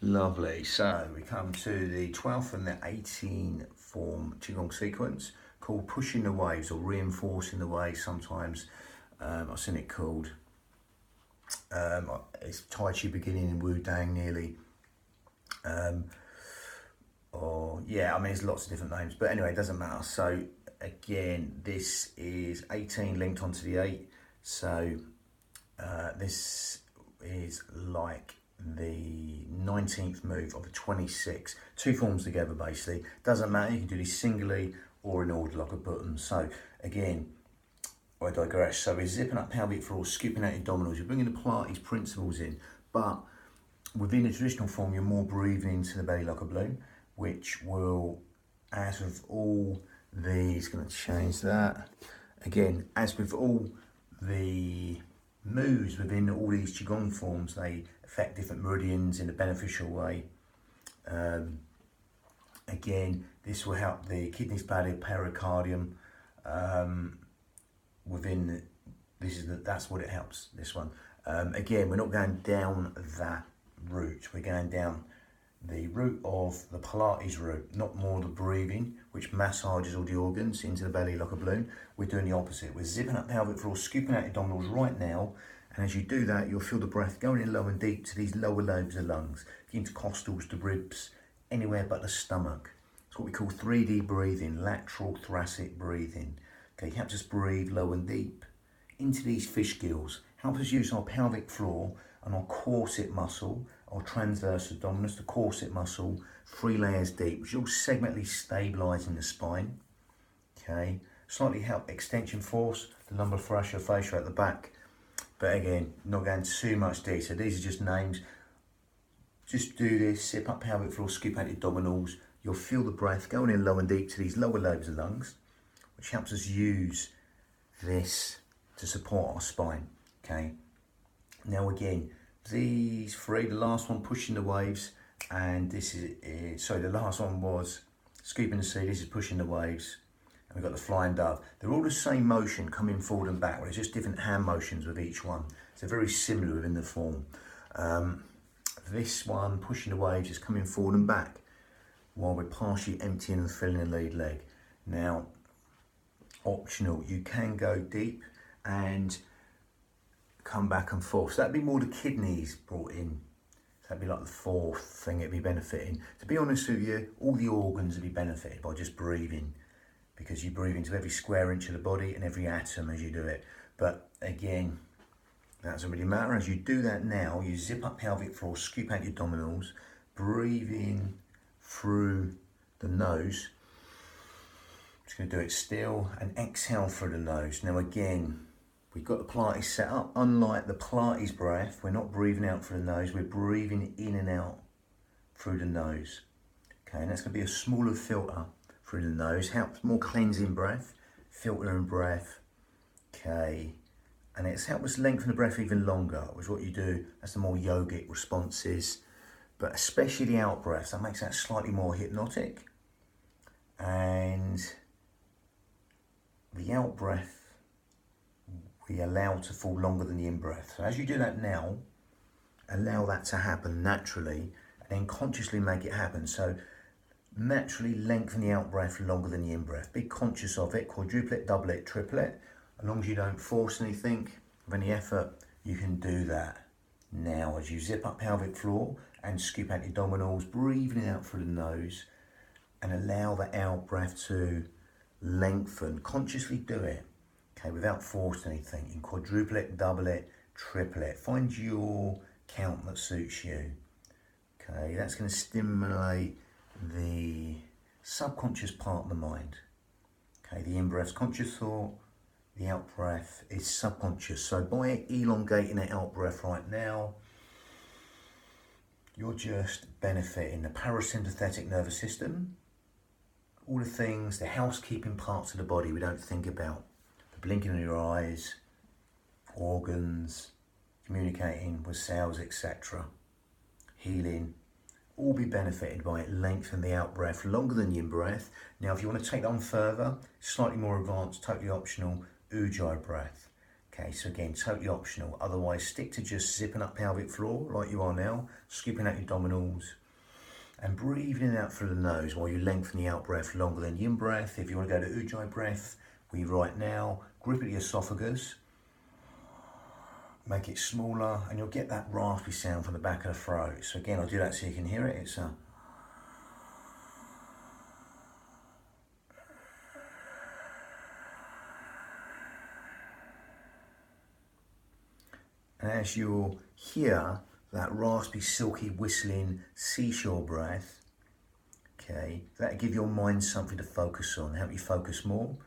Lovely. So we come to the 12th and the 18th form Qigong sequence called pushing the waves or reinforcing the waves. Sometimes I've seen it called, it's Tai Chi beginning in Wu Dang nearly. Or yeah, I mean, there's lots of different names, but anyway, it doesn't matter. So again, this is 18 linked onto the 8. So this is like the 19th move of the 26. Two forms together basically. Doesn't matter, you can do these singly or in order like I put them. So again, I digress. So we're zipping up pelvic floor, scooping out your abdominals. You're bringing the Pilates principles in, but within the traditional form, you're more breathing into the belly like a balloon, which will, as with all these, going to change that. Again, as with all the moves within all these Qigong forms, they affect different meridians in a beneficial way. Again, this will help the kidneys, bladder, pericardium. That's what it helps, this one. Again, we're not going down that route, we're going down the route of the Pilates route, not more the breathing, which massages all the organs into the belly like a balloon. We're doing the opposite. We're zipping up pelvic floor, scooping out abdominals right now, and as you do that, you'll feel the breath going in low and deep to these lower lobes of lungs, intercostals, the ribs, anywhere but the stomach. It's what we call 3D breathing, lateral thoracic breathing. Okay, helps us breathe low and deep into these fish gills, helps us use our pelvic floor and our corset muscle, our transverse abdominis, the corset muscle, 3 layers deep, which is all segmentally stabilising the spine. Okay, slightly help extension force, the lumbar fascia, fascia at the back. But again, not going too much deep. So these are just names. Just do this, zip up pelvic floor, scoop out your abdominals. You'll feel the breath going in low and deep to these lower lobes of lungs, which helps us use this to support our spine. Okay. Now again, these 3, the last one pushing the waves, and this is sorry, the last one was scooping the sea, this is pushing the waves, and we've got the flying dove. They're all the same motion coming forward and back, there's just different hand motions with each one. So very similar within the form. This one, pushing the waves, is coming forward and back while we're partially emptying and filling the lead leg. Now, optional, you can go deep and come back and forth. So that'd be more the kidneys brought in. So that'd be like the 4th thing it'd be benefiting. To be honest with you, all the organs would be benefited by just breathing, because you breathe into every square inch of the body and every atom as you do it. But again, that doesn't really matter. As you do that now, you zip up pelvic floor, scoop out your abdominals, breathe in through the nose. Just going to do it still, and exhale through the nose. Now again, we've got the Pilates set up. Unlike the Pilates breath, we're not breathing out through the nose, we're breathing in and out through the nose. Okay, and that's going to be a smaller filter through the nose, helps more cleansing breath, filtering breath. Okay, and it's helped us lengthen the breath even longer, which is what you do. That's the more yogic responses, but especially the out breath, that makes that slightly more hypnotic. And the out breath we allow to fall longer than the in-breath. So as you do that now, allow that to happen naturally, and then consciously make it happen. So naturally lengthen the out-breath longer than the in-breath. Be conscious of it, quadruple it, double it, triple it. As long as you don't force anything with any effort, you can do that. Now, as you zip up pelvic floor and scoop out your abdominals, breathing out through the nose, and allow the out-breath to lengthen. Consciously do it. Okay, without forcing anything. You can quadruple it, double it, triple it. Find your count that suits you. Okay, that's going to stimulate the subconscious part of the mind. Okay, the in-breath's conscious thought, the out-breath is subconscious. So by elongating the out-breath right now, you're just benefiting the parasympathetic nervous system, all the things, the housekeeping parts of the body we don't think about. Blinking of your eyes, organs, communicating with cells, etc. Healing, all be benefited by it. Lengthen the out breath longer than the in breath. Now, if you want to take that on further, slightly more advanced, totally optional, Ujjayi breath. Okay, so again, totally optional. Otherwise, stick to just zipping up pelvic floor like you are now, scooping out your abdominals, and breathing in and out through the nose while you lengthen the out breath longer than the in breath. If you want to go to ujjayi breath, we right now grip at the esophagus, make it smaller, and you'll get that raspy sound from the back of the throat. So again, I'll do that so you can hear it. It's a and as you'll hear that raspy, silky, whistling seashore breath, okay, that'll give your mind something to focus on, help you focus more.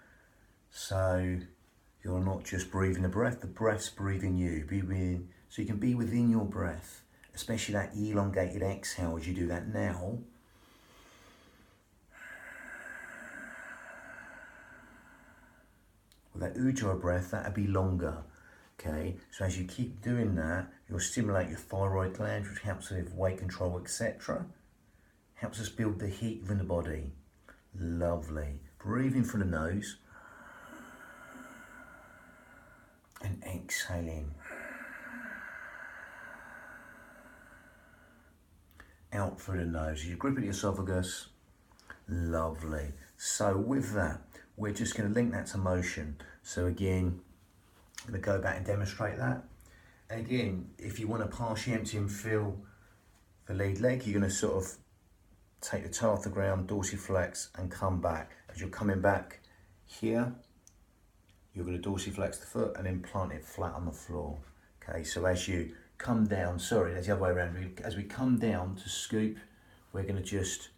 So you're not just breathing the breath's breathing you. So you can be within your breath, especially that elongated exhale as you do that now. With that ujjayi breath, that'll be longer. Okay, so as you keep doing that, you'll stimulate your thyroid gland, which helps with weight control, etc. Helps us build the heat within the body. Lovely. Breathing through the nose. And exhaling. Out through the nose. You grip at the esophagus. Lovely. So with that, we're just going to link that to motion. So again, I'm going to go back and demonstrate that. Again, if you want to partially empty and fill the lead leg, you're going to sort of take the toe off the ground, dorsiflex, and come back. As you're coming back here, you're going to dorsiflex the foot and then plant it flat on the floor. Okay, so as you come down, sorry, that's the other way around. As we come down to scoop, we're going to just,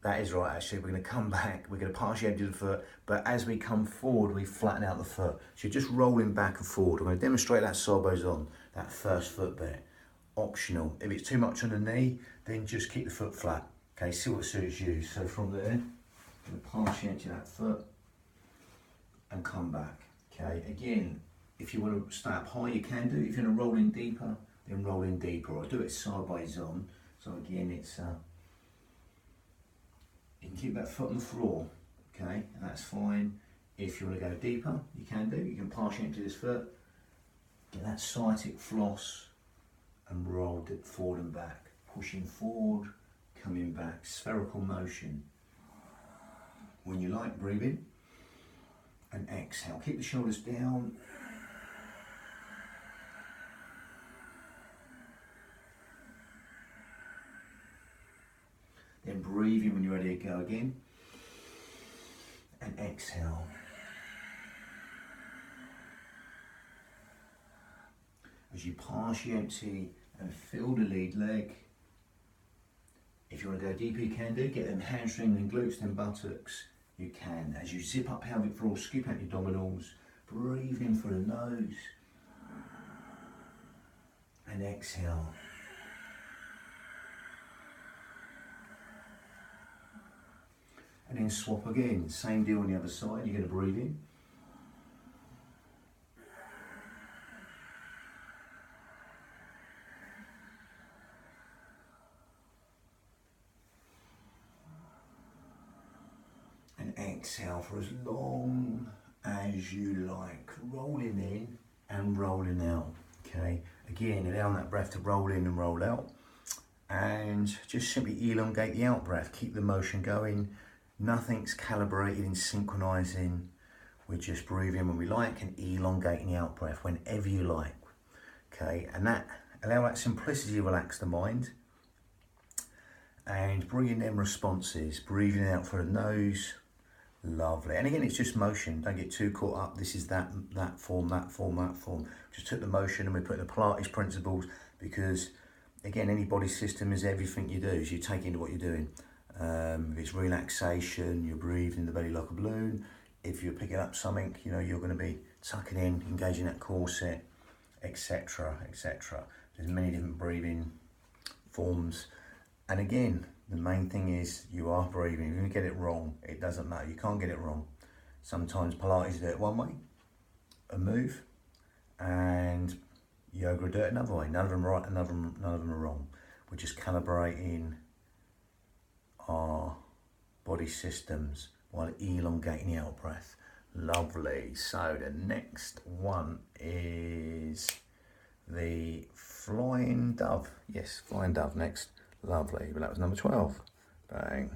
that is right actually, we're going to come back, we're going to partially empty the foot, but as we come forward, we flatten out the foot. So you're just rolling back and forward. I'm going to demonstrate that sideways on, that first foot bit. Optional. If it's too much on the knee, then just keep the foot flat. Okay, see what suits you. So from there, I'm going to partially empty that foot and come back. Okay, again, if you want to stay up high, you can do. If you want to roll in deeper, then roll in deeper. I'll do it sideways on. So again, it's you can keep that foot on the floor, okay, and that's fine. If you want to go deeper, you can do. You can partially empty this foot, get that sciatic floss, and roll it forward and back. Pushing forward, coming back, spherical motion. When you like, breathe in and exhale. Keep the shoulders down. Then breathe in when you're ready to go again. And exhale. As you partially empty and fill the lead leg. If you want to go deeper, you can do. Get them hamstrings and glutes, then buttocks. You can. As you zip up pelvic floor, scoop out your abdominals. Breathe in through the nose. And exhale. And then swap again. Same deal on the other side. You're going to breathe in. And exhale for as long as you like. Rolling in and rolling out. Okay. Again, allowing that breath to roll in and roll out. And just simply elongate the out breath. Keep the motion going. Nothing's calibrated in synchronizing. We're just breathing when we like and elongating the out breath whenever you like. Okay, and that allow that simplicity to relax the mind. And bring in them responses. Breathing out through the nose. Lovely. And again, it's just motion. Don't get too caught up. This is that form, that form, that form. Just took the motion and we put the Pilates principles, because again, any body system is everything you do. So you take into what you're doing. If it's relaxation, you're breathing in the belly like a balloon. If you're picking up something, you know, you're going to be tucking in, engaging that corset, etc., etc. There's many different breathing forms. And again, the main thing is you are breathing. You're going to get it wrong. It doesn't matter. You can't get it wrong. Sometimes Pilates do it one way, a move, and yoga do it another way. None of them are right, none of them are wrong. We're just calibrating our body systems while elongating the out breath. Lovely. So the next one is the Flying Dove. Yes, Flying Dove next. Lovely. But that was number 12. Bang.